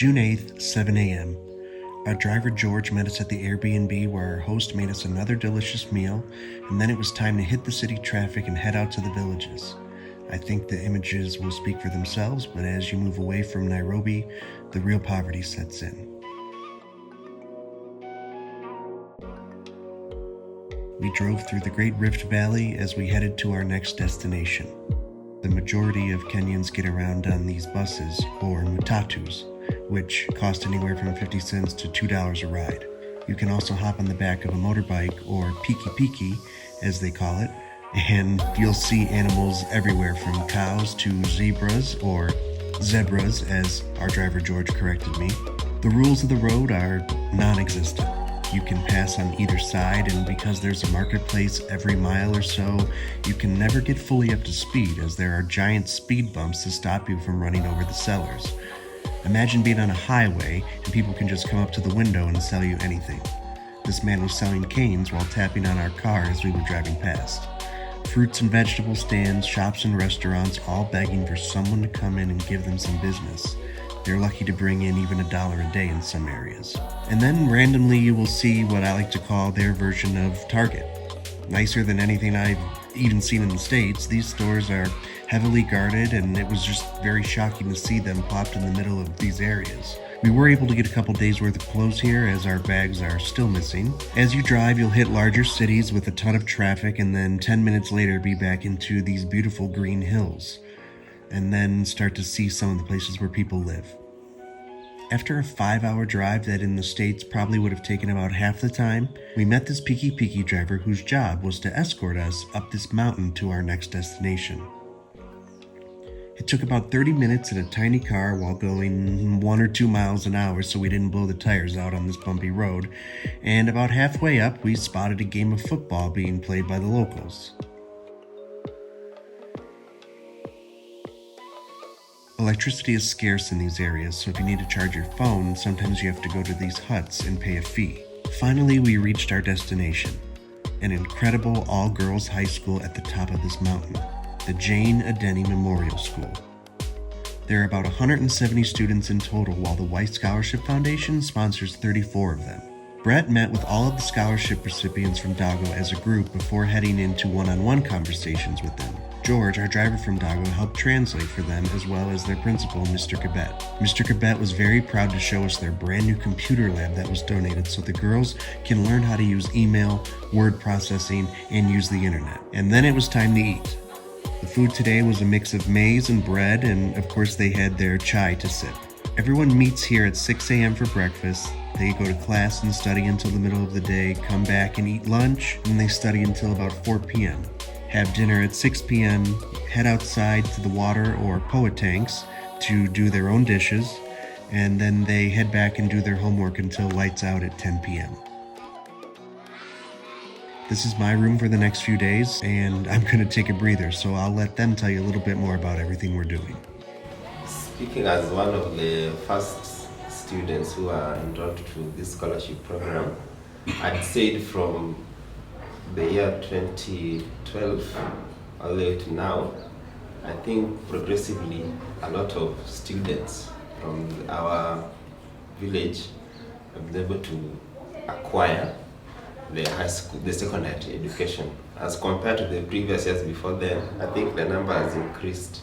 June 8th, 7 a.m. Our driver George met us at the Airbnb where our host made us another delicious meal, and then it was time to hit the city traffic and head out to the villages. I think the images will speak for themselves, but as you move away from Nairobi, the real poverty sets in. We drove through the Great Rift Valley as we headed to our next destination. The majority of Kenyans get around on these buses, or matatus, which cost anywhere from 50 cents to $2 a ride. You can also hop on the back of a motorbike, or piki, as they call it, and you'll see animals everywhere from cows to zebras, or zebras, as our driver George corrected me. The rules of the road are non-existent. You can pass on either side, and because there's a marketplace every mile or so, you can never get fully up to speed as there are giant speed bumps to stop you from running over the sellers. Imagine being on a highway and people can just come up to the window and sell you anything. This man was selling canes while tapping on our car as we were driving past. Fruits and vegetable stands, shops and restaurants, all begging for someone to come in and give them some business. They're lucky to bring in even $1 a day in some areas. And then randomly you will see what I like to call their version of Target. Nicer than anything I've even seen in the States, these stores are heavily guarded, and it was just very shocking to see them plopped in the middle of these areas. We were able to get a couple days worth of clothes here as our bags are still missing. As you drive, you'll hit larger cities with a ton of traffic, and then 10 minutes later be back into these beautiful green hills, and then start to see some of the places where people live. After a 5-hour drive that in the States probably would have taken about half the time, we met this piki driver whose job was to escort us up this mountain to our next destination. It took about 30 minutes in a tiny car while going 1 or 2 miles an hour so we didn't blow the tires out on this bumpy road, and about halfway up we spotted a game of football being played by the locals. Electricity is scarce in these areas, so if you need to charge your phone, sometimes you have to go to these huts and pay a fee. Finally, we reached our destination, an incredible all-girls high school at the top of this mountain, the Jane Adeny Memorial School. There are about 170 students in total, while the White Scholarship Foundation sponsors 34 of them. Brett met with all of the scholarship recipients from Dago as a group before heading into one-on-one conversations with them. George, our driver from Dago, helped translate for them as well as their principal, Mr. Kibet. Mr. Kibet was very proud to show us their brand new computer lab that was donated so the girls can learn how to use email, word processing, and use the internet. And then it was time to eat. The food today was a mix of maize and bread, and of course they had their chai to sip. Everyone meets here at 6 a.m. for breakfast. They go to class and study until the middle of the day, come back and eat lunch, and they study until about 4 p.m. Have dinner at 6 p.m., head outside to the water or poa tanks to do their own dishes, and then they head back and do their homework until lights out at 10 p.m. This is my room for the next few days, and I'm going to take a breather, so I'll let them tell you a little bit more about everything we're doing. Speaking as one of the first students who are enrolled to this scholarship program, I'd say from the year 2012 all the way to now, I think progressively a lot of students from our village have been able to acquire the high school, the secondary education. As compared to the previous years before then, I think the number has increased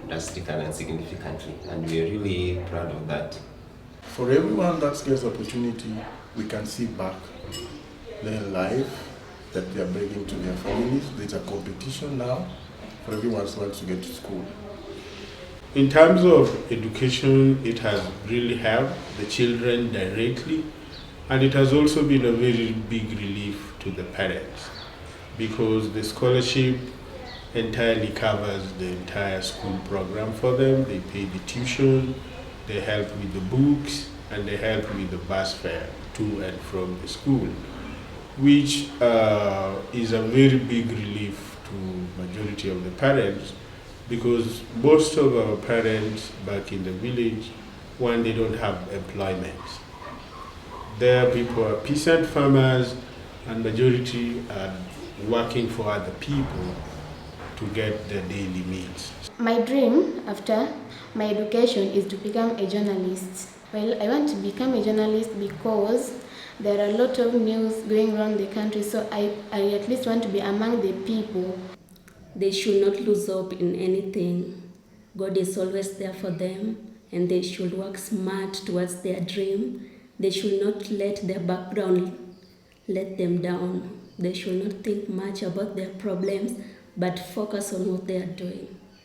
drastically and significantly, and we are really proud of that. For everyone that gets opportunity, we can see back their life that they are bringing to their families. There's a competition now for everyone who wants to get to school. In terms of education, it has really helped the children directly, and it has also been a very big relief to the parents because the scholarship entirely covers the entire school program for them. They pay the tuition, they help with the books, and they help with the bus fare to and from the school, which is a very big relief to majority of the parents because most of our parents back in the village, one, they don't have employment. There people are peasant farmers and majority are working for other people to get their daily needs. My dream after my education is to become a journalist. Well, I want to become a journalist because there are a lot of news going around the country, so I at least want to be among the people. They should not lose hope in anything. God is always there for them, and they should work smart towards their dream. They should not let their background let them down. They should not think much about their problems, but focus on what they are doing.